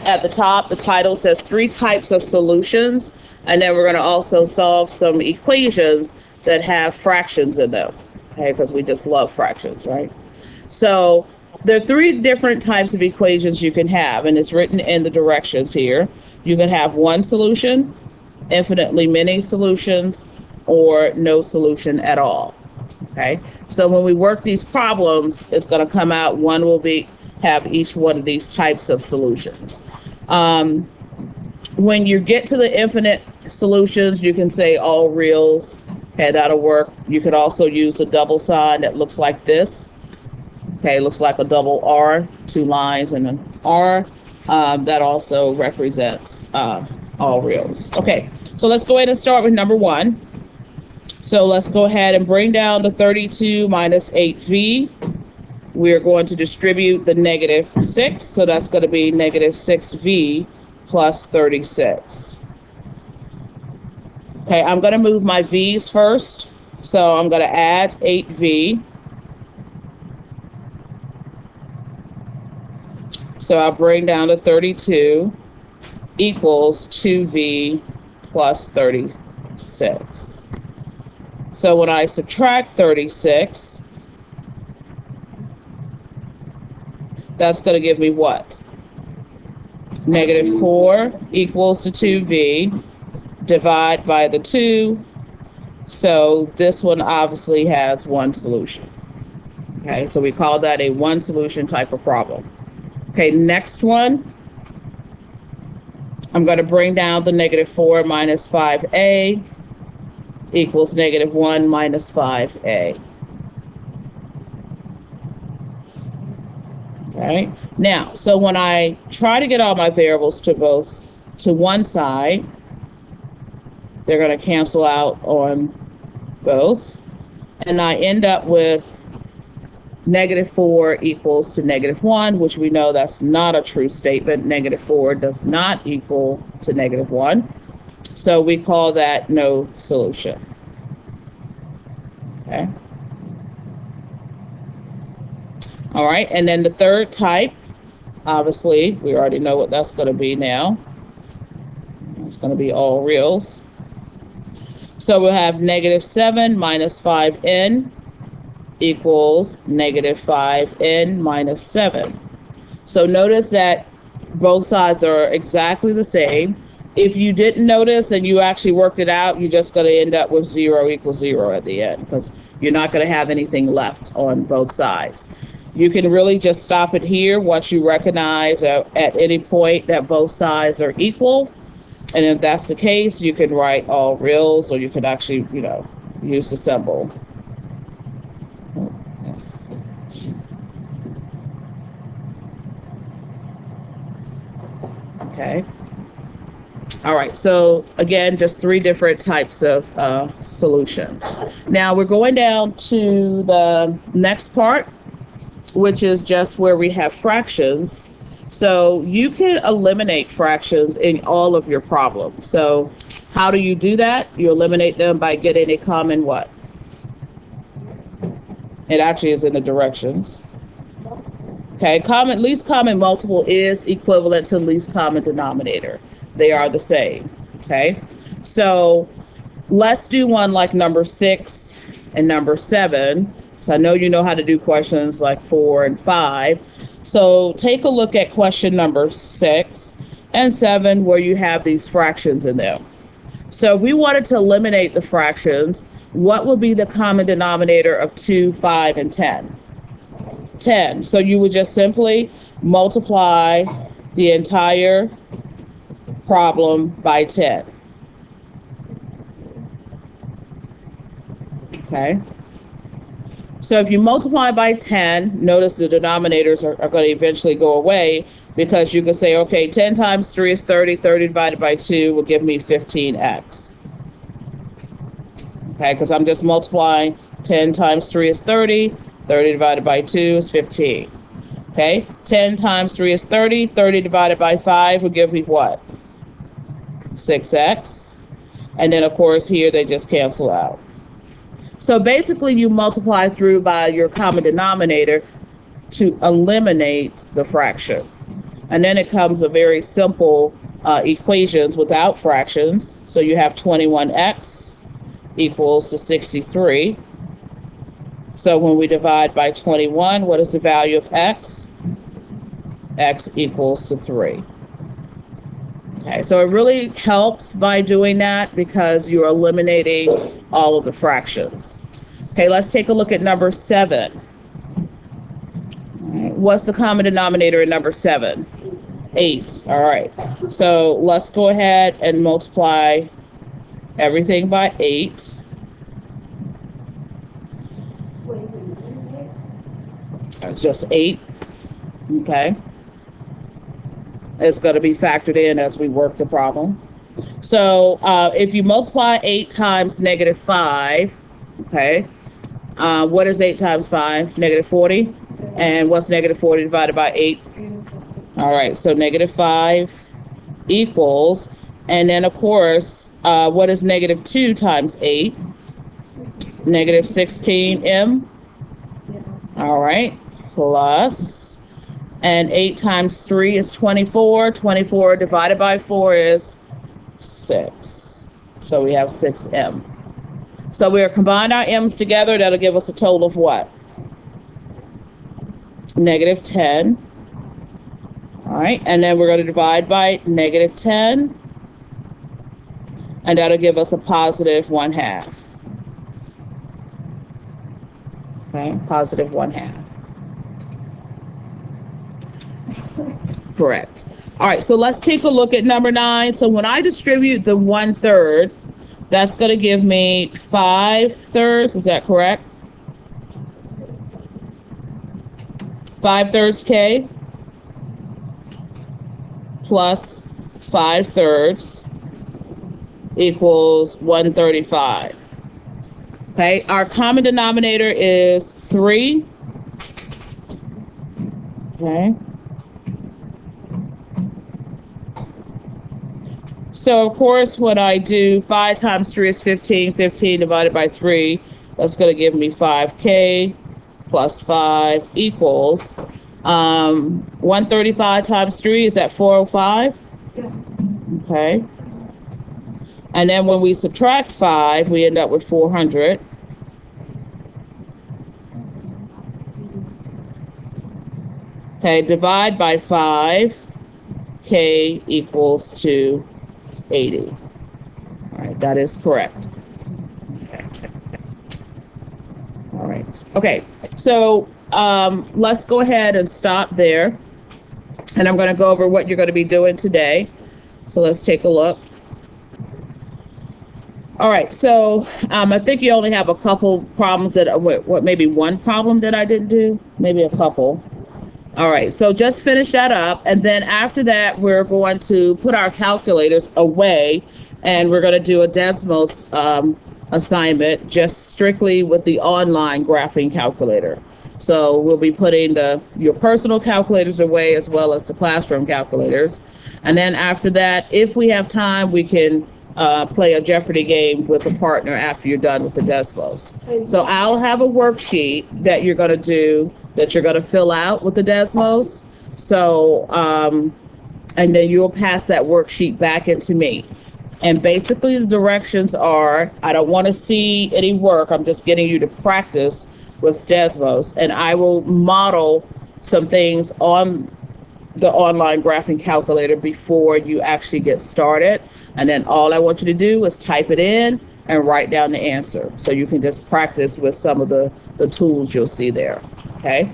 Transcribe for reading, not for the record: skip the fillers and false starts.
at the top, the title says 3 types of solutions, and then we're going to also solve some equations that have fractions in them, okay, because we just love fractions, right? So there are 3 different types of equations you can have, and it's written in the directions here. You can have one solution, infinitely many solutions, or no solution at all, okay? So when we work these problems, it's going to come out, one will have each one of these types of solutions. When you get to the infinite solutions, you can say all reals. Okay, that'll work. You could also use a double sign that looks like this. Okay, looks like a double R, 2 lines and an R. That also represents all reals. Okay, so let's go ahead and start with number 1. So let's go ahead and bring down the 32 minus 8v. We're going to distribute the negative 6, so that's going to be negative 6v plus 36. Okay, I'm going to move my v's first, so I'm going to add 8v. So I'll bring down to 32 equals 2v plus 36. So when I subtract 36, that's going to give me what? Negative 4 equals to 2v, divide by the 2. So this one obviously has one solution. Okay, so we call that a one solution type of problem. Okay, next one. I'm going to bring down the negative 4 minus 5a equals negative 1 minus 5a. Okay, now, so when I try to get all my variables to one side, they're going to cancel out on both, and I end up with negative 4 equals to negative 1, which we know that's not a true statement. Negative 4 does not equal to negative 1, so we call that no solution. Okay. All right, and then the third type, obviously, we already know what that's going to be now. It's going to be all reals. So we'll have negative 7 minus 5n equals negative 5n minus 7. So notice that both sides are exactly the same. If you didn't notice and you actually worked it out, you're just going to end up with 0 equals 0 at the end, because you're not going to have anything left on both sides. You can really just stop it here once you recognize at any point that both sides are equal. And if that's the case, you can write all reals, or you could actually, use the symbol. Yes. Okay. All right, so again, just 3 different types of solutions. Now we're going down to the next part, which is just where we have fractions. So you can eliminate fractions in all of your problems. So how do you do that? You eliminate them by getting a common what? It actually is in the directions. Okay, least common multiple is equivalent to least common denominator. They are the same, okay? So let's do one like number 6 and number 7. So I know you know how to do questions like 4 and 5. So take a look at question number 6 and 7, where you have these fractions in them. So if we wanted to eliminate the fractions, what would be the common denominator of 2, 5, and 10? 10. So you would just simply multiply the entire problem by 10. Okay. So if you multiply by 10, notice the denominators are going to eventually go away, because you can say, okay, 10 times 3 is 30. 30 divided by 2 will give me 15x. Okay, because I'm just multiplying. 10 times 3 is 30. 30 divided by 2 is 15. Okay, 10 times 3 is 30. 30 divided by 5 will give me what? 6x. And then, of course, here they just cancel out. So basically, you multiply through by your common denominator to eliminate the fraction. And then it comes a very simple equations without fractions. So you have 21x equals to 63. So when we divide by 21, what is the value of x? X equals to 3. Okay, so it really helps by doing that because you're eliminating all of the fractions. Okay, let's take a look at number 7. All right, what's the common denominator in number 7? 8. All right, so let's go ahead and multiply everything by 8. Just 8. Okay. It's going to be factored in as we work the problem. So if you multiply 8 times negative 5, okay, what is 8 times 5? Negative 40. And what's negative 40 divided by 8? All right, so negative 5 equals, and then of course, what is negative 2 times 8? Negative 16m. All right, plus, and 8 times 3 is 24. 24 divided by 4 is 6. So we have 6m. So we'll combine our m's together. That'll give us a total of what? Negative 10. All right, and then we're going to divide by negative 10. And that'll give us a positive 1/2. Okay, positive 1/2. Correct. All right, so let's take a look at number 9. So when I distribute the 1/3, that's going to give me 5/3. Is that correct? 5/3 k plus 5/3 equals 135. Okay, our common denominator is 3. Okay. So of course, when I do 5 times 3 is 15, 15 divided by 3, that's going to give me 5k plus 5 equals 135 times 3, is that 405? Yeah. Okay. And then when we subtract 5, we end up with 400. Okay, divide by 5, k equals to 80. All right, that is correct. All right, okay, so let's go ahead and stop there. And I'm going to go over what you're going to be doing today. So let's take a look. All right, so I think you only have a couple problems that, what maybe one problem that I didn't do, maybe a couple. All right, so just finish that up. And then after that, we're going to put our calculators away and we're going to do a Desmos assignment just strictly with the online graphing calculator. So we'll be putting your personal calculators away as well as the classroom calculators. And then after that, if we have time, we can play a Jeopardy game with a partner after you're done with the Desmos. So I'll have a worksheet that you're going to do, that you're going to fill out with the Desmos. So, and then you'll pass that worksheet back into me. And basically the directions are, I don't want to see any work. I'm just getting you to practice with Desmos. And I will model some things on the online graphing calculator before you actually get started. And then all I want you to do is type it in and write down the answer. So you can just practice with some of the tools you'll see there. Okay.